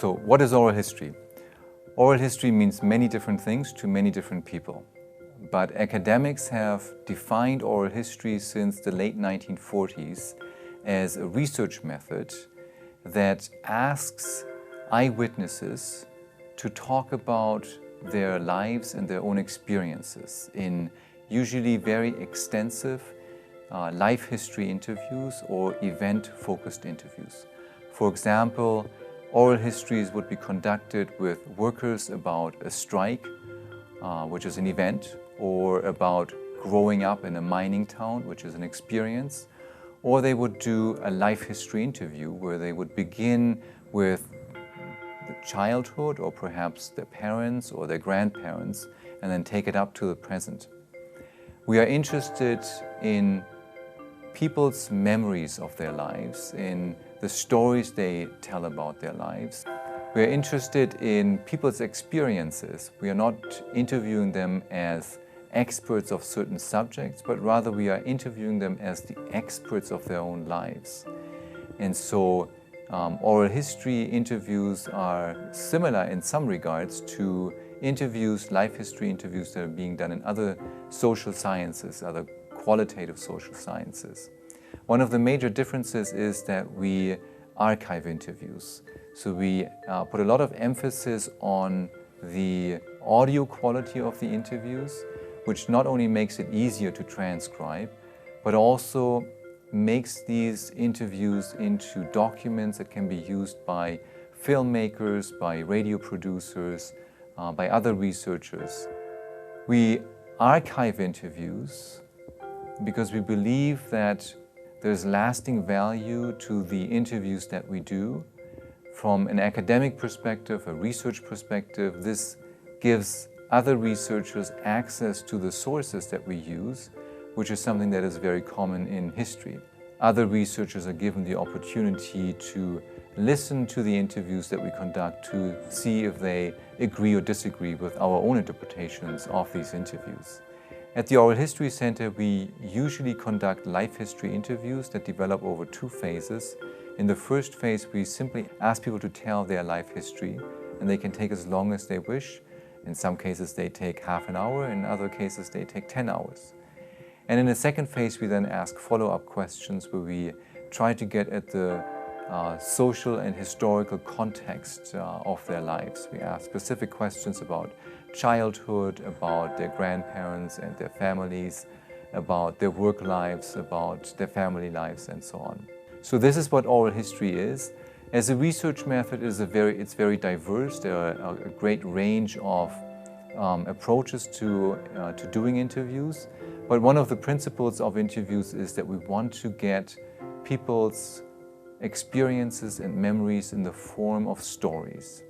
So what is oral history? Oral history means many different things to many different people. But academics have defined oral history since the late 1940s as a research method that asks eyewitnesses to talk about their lives and their own experiences in usually very extensive life history interviews or event-focused interviews. For example, oral histories would be conducted with workers about a strike, which is an event, or about growing up in a mining town, which is an experience, or they would do a life history interview where they would begin with the childhood or perhaps their parents or their grandparents and then take it up to the present. We are interested in people's memories of their lives, in the stories they tell about their lives. We are interested in people's experiences. We are not interviewing them as experts of certain subjects, but rather we are interviewing them as the experts of their own lives. And so oral history interviews are similar in some regards to interviews, life history interviews that are being done in other social sciences, other qualitative social sciences. One of the major differences is that we archive interviews. So we put a lot of emphasis on the audio quality of the interviews, which not only makes it easier to transcribe, but also makes these interviews into documents that can be used by filmmakers, by radio producers, by other researchers. We archive interviews because we believe that there's lasting value to the interviews that we do. From an academic perspective, a research perspective, this gives other researchers access to the sources that we use, which is something that is very common in history. Other researchers are given the opportunity to listen to the interviews that we conduct to see if they agree or disagree with our own interpretations of these interviews. At the Oral History Center, we usually conduct life history interviews that develop over 2 phases. In the first phase, we simply ask people to tell their life history, and they can take as long as they wish. In some cases, they take half an hour. In other cases, they take 10 hours. And in the second phase, we then ask follow-up questions where we try to get at the social and historical context of their lives. We ask specific questions about childhood, about their grandparents and their families, about their work lives, about their family lives, and so on. So this is what oral history is. As a research method, it's very diverse. There are a great range of approaches to doing interviews. But one of the principles of interviews is that we want to get people's experiences and memories in the form of stories.